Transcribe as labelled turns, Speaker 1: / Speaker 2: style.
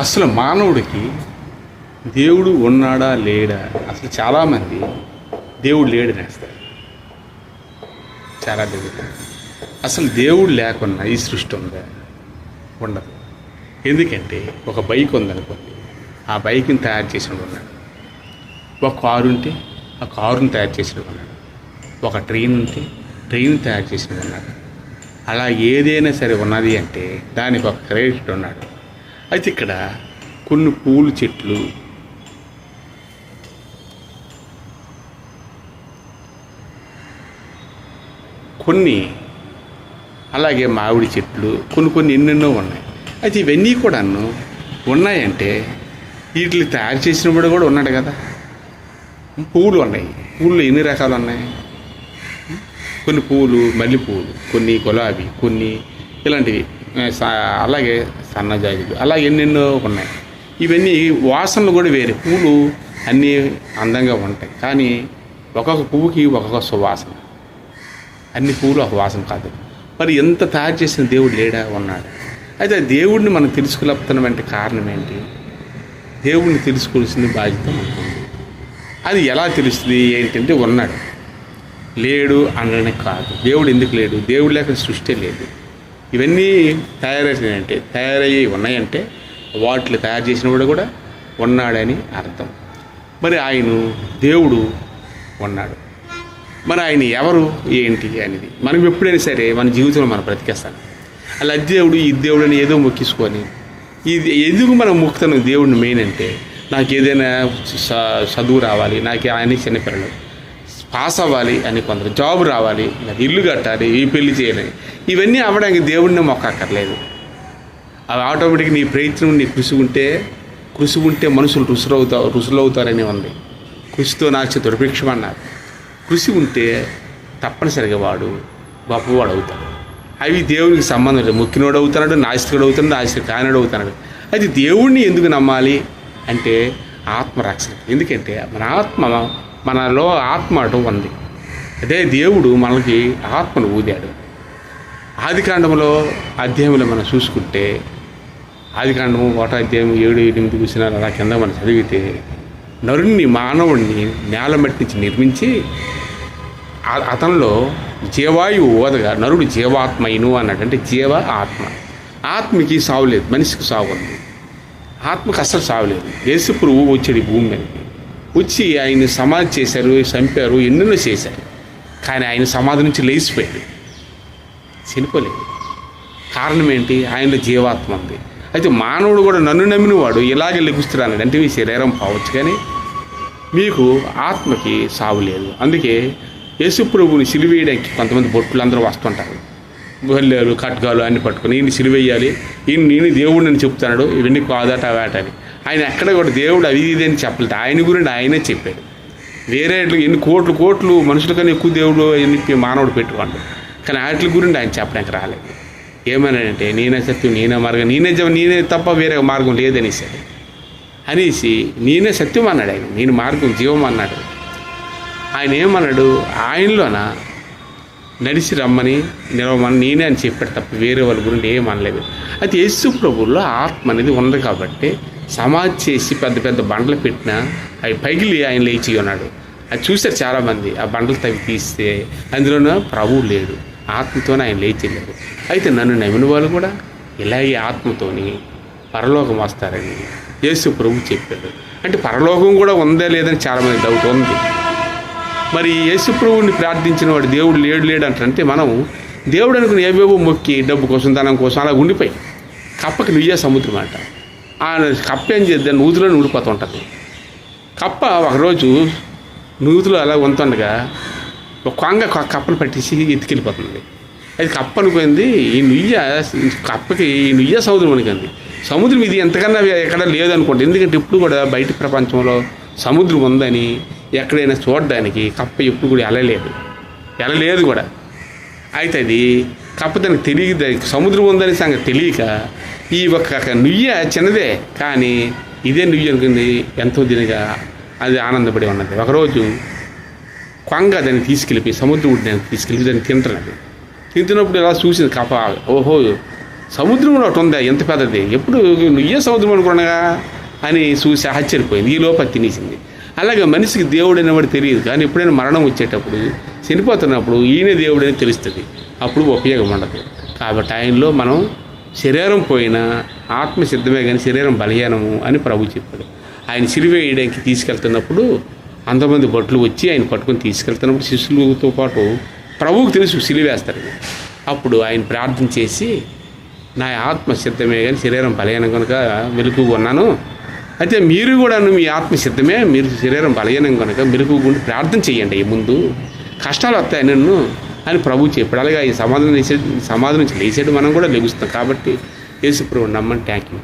Speaker 1: అసలు మానవుడికి దేవుడు ఉన్నాడా లేడా? అసలు చాలామంది దేవుడు లేడు నేస్తారు. చాలా దేవుడు అసలు దేవుడు లేకున్నా ఈ సృష్టి ఉందా? ఉండదు. ఎందుకంటే ఒక బైక్ ఉందనుకోండి, ఆ బైక్ని తయారు చేసినప్పుడు ఉన్నాడు. ఒక కారు ఉంటే ఆ కారుని తయారు చేసినప్పుడు ఉన్నాడు. ఒక ట్రైన్ ఉంటే ట్రైన్ తయారు చేసినప్పుడు ఉన్నాడు. అలా ఏదైనా సరే ఉన్నది అంటే దానికి ఒక క్రెడిట్ ఉన్నాడు. అయితే ఇక్కడ కొన్ని పూల చెట్లు, కొన్ని అలాగే మామిడి చెట్లు, కొన్ని ఎన్నెన్నో ఉన్నాయి. అయితే ఇవన్నీ కూడాను ఉన్నాయంటే వీటిని తయారు చేసినప్పుడు కూడా ఉన్నాడు కదా. పువ్వులు ఉన్నాయి. పువ్వులు ఎన్ని రకాలు ఉన్నాయి? కొన్ని పువ్వులు మల్లెపూలు, కొన్ని గులాబీ, కొన్ని ఇలాంటివి, అలాగే సన్నజాజులు, అలా ఎన్నెన్నో ఉన్నాయి. ఇవన్నీ వాసనలు కూడా వేరే. పువ్వులు అన్నీ అందంగా ఉంటాయి, కానీ ఒక్కొక్క పువ్వుకి ఒక్కొక్క సువాసన. అన్ని పువ్వులు ఒక వాసన కాదు. మరి ఎంత తయారు చేసిన దేవుడు లేడా? ఉన్నాడు. అయితే దేవుడిని మనం తెలుసుకోలేకపోతున్నామంటే కారణం ఏంటి? దేవుడిని తెలుసుకోవాల్సిన బాధ్యత ఉంటుంది. అది ఎలా తెలుస్తుంది ఏంటంటే ఉన్నాడు, లేడు అనడానికి కాదు. దేవుడు ఎందుకు లేడు? దేవుడు లేక సృష్టి లేదు. ఇవన్నీ తయారయ్యి ఉన్నాయంటే వాటిని తయారు చేసినప్పుడు కూడా ఉన్నాడని అర్థం. మరి ఆయన దేవుడు ఉన్నాడు. మరి ఆయన ఎవరు ఏంటి అనేది మనం ఎప్పుడైనా సరే మన జీవితంలో మనం బ్రతికేస్తాం. అలా దేవుడు ఈ దేవుడు అని ఏదో మొక్కించుకొని ఇది ఎందుకు మనం మొక్కుతాం దేవుడిని? మెయిన్ అంటే నాకు ఏదైనా చదువు రావాలి, నాకు ఆయన చిన్నపిల్లలు పాస్ అవ్వాలి అని, కొందరు జాబ్ రావాలి, నాకు ఇల్లు కట్టాలి, ఈ పెళ్లి చేయాలని, ఇవన్నీ అవ్వడానికి దేవుడిని మొక్కక్కర్లేదు. అవి ఆటోమేటిక్గా నీ ప్రయత్నం, నీ కృషి ఉంటే మనుషులు రుసులవుతారని ఉంది. కృషితో నాక్ష దుర్భిక్షమన్నారు. కృషి ఉంటే తప్పనిసరిగా వాడు గొప్పవాడు అవుతాడు. అవి దేవునికి సంబంధం లేదు. మొక్కినోడు అవుతున్నాడు, నాస్తికుడు అవుతున్నాడు, నాస్తికుడు కానివాడు అవుతున్నాడు. అయితే దేవుణ్ణి ఎందుకు నమ్మాలి అంటే ఆత్మరక్షణ. ఎందుకంటే మనలో ఆత్మ అటు ఉంది. అదే దేవుడు మనకి ఆత్మను ఊదాడు. ఆదికాండంలో అధ్యాయంలో మనం చూసుకుంటే, ఆదికాండము 1వ అధ్యాయం 7, 8 కూర్చున్నారు అలా కింద మనం చదివితే, మానవుడిని నేల మట్టి నుంచి నిర్మించి అతనిలో జీవాయువు ఓదగా నరుడు జీవాత్మయును అన్నాడు. అంటే జీవ ఆత్మ. ఆత్మకి సావు లేదు, మనిషికి సావు ఉంది. ఆత్మకి అస్సలు సావు లేదు. యేసు ప్రభువు వచ్చాడు భూమి మీదకి. వచ్చి ఆయన సమాధి చేశారు, చంపారు, ఎన్నెన్నో చేశారు. కానీ ఆయన సమాధి నుంచి లేచిపోయాడు, చనిపోలేదు. కారణం ఏంటి? ఆయనలో జీవాత్మ ఉంది. అయితే మానవుడు కూడా నన్ను నమ్మిన వాడు ఇలాగే లెగుస్తున్నాడు. అంటే మీ శరీరం పోవచ్చు కానీ మీకు ఆత్మకి సావు లేదు. అందుకే యేసు ప్రభువుని సిలువేయడానికి కొంతమంది బొట్టులు అందరూ వస్తుంటారు, బల్లెలు కట్గాలు అన్ని పట్టుకొని ఈయన సిలువేయాలి, నేను దేవుడిని అని చెప్తున్నాడు, ఇవన్నీ కాదట వేటని. ఆయన ఎక్కడ కూడా దేవుడు అది ఇది అని చెప్పలేదు. ఆయన గురించి ఆయనే చెప్పాడు. వేరే ఎన్ని కోట్లు మనుషుల కన్నా ఎక్కువ దేవుడు అని మానవుడు పెట్టుకోండు, కానీ వాటి గురించి ఆయన చెప్పడానికి రాలేదు. ఏమన్నాడంటే నేనే సత్యం, నేనే మార్గం, నేనే తప్ప వేరే మార్గం అనేసి నేనే సత్యం అన్నాడు. ఆయన నేను మార్గం జీవం అన్నాడు. ఆయన ఏమన్నాడు? ఆయనలోన నడిచి రమ్మని నిలవమని నేనే అని చెప్పాడు తప్ప వేరే వాళ్ళ గురించి ఏమనలేదు. అయితే యేసు ప్రభువులో ఆత్మ అనేది ఉంది కాబట్టి సమాధి చేసి పెద్ద పెద్ద బండలు పెట్టినా అవి పగిలి ఆయన లేచి ఉన్నాడు. అది చూశారు చాలామంది. ఆ బండలు తవ్వి తీస్తే అందులోనూ ప్రభువు లేడు, ఆత్మతోనే ఆయన లేచి వెళ్ళాడు. అయితే నన్ను నమ్మిన వాళ్ళు కూడా ఇలాగే ఆత్మతోని పరలోకం వస్తారని యేసు ప్రభు చెప్పాడు. అంటే పరలోకం కూడా ఉందా లేదని చాలామంది డౌట్ ఉంది. మరి యేసు ప్రభువుని ప్రార్థించిన వాడు దేవుడు లేడు అంటే మనం దేవుడు అనుకుని ఏవేవో మొక్కి డబ్బు కోసం, ధనం కోసం అలా ఉండిపోయి కప్పకి నుయ్యే సముద్రం అంట. ఆ కప్ప ఏం చేద్దాం, నూతులో ఊడిపోతూ ఉంటుంది. కప్ప ఒకరోజు నూతులు అలా ఉంటుండగా ఒక కొంగ కప్పను పట్టేసి ఎత్తుకెళ్ళిపోతుంది. అది కప్ప అనుకుంది కప్పకి ఈ నుయ్య సముద్రం అనుకుంది. సముద్రం ఇది ఎంతకన్నా ఎక్కడ లేదనుకోండి. ఎందుకంటే ఇప్పుడు కూడా బయట ప్రపంచంలో సముద్రం ఉందని ఎక్కడైనా చూడడానికి కప్ప ఎప్పుడు కూడా వెళ్ళలేదు కూడా. అయితే అది కప్ప దానికి తెలియదు, సముద్రం ఉందని సంగతి తెలియక ఈ ఒక్క నుయ్య చిన్నదే కానీ ఇదే నుయ్య అనుకుంది, ఎంతో దీనిగా అది ఆనందపడి ఉన్నది. ఒకరోజు కొంగ దాన్ని తీసుకెళ్ళిపోయి సముద్ర ఒడ్డుని తీసుకెళ్ళి దాన్ని తింటున్నప్పుడు ఇలా చూసింది కప్ప. ఓహో సముద్రం ఒకటి ఉందా ఎంత పెద్దది, ఎప్పుడు నువ్వే సముద్రం అనుకున్నాగా అని చూసి ఆశ్చర్యపోయింది. ఈ లోపల తినేసింది. అలాగే మనిషికి దేవుడు అనేవాడు తెలియదు, కానీ ఎప్పుడైనా మరణం వచ్చేటప్పుడు చనిపోతున్నప్పుడు ఈయన దేవుడు అని తెలుస్తుంది. అప్పుడు ఉపయోగం ఉండదు. కాబట్టి ఆయనలో మనం శరీరం పోయినా ఆత్మ సిద్ధమే కానీ శరీరం బలహీనము అని ప్రభు చెప్పాడు. ఆయన సిలువ వేయడానికి తీసుకెళ్తున్నప్పుడు అంతమంది భటులు వచ్చి ఆయన పట్టుకొని తీసుకెళ్తున్నప్పుడు శిష్యులతో పాటు ప్రభువుకు తెలుసు సిలువేస్తారు. అప్పుడు ఆయన ప్రార్థన చేసి, నా ఆత్మ సిద్ధమే కానీ శరీరం బలహీనం కనుక మెలకుగా ఉన్నాను, అయితే మీరు కూడా మీ ఆత్మ సిద్ధమే, మీరు శరీరం బలహీనం కనుక మెలకుగా ప్రార్థన చేయండి, ముందు కష్టాలు వస్తాయి నన్ను అని ప్రభు చెప్పాడు. అలాగే ఈ సమాధానం నుంచి లేచాడు, మనం కూడా లెగుస్తాం. కాబట్టి యేసు ప్రభువుని నమ్మని థ్యాంక్ యూ.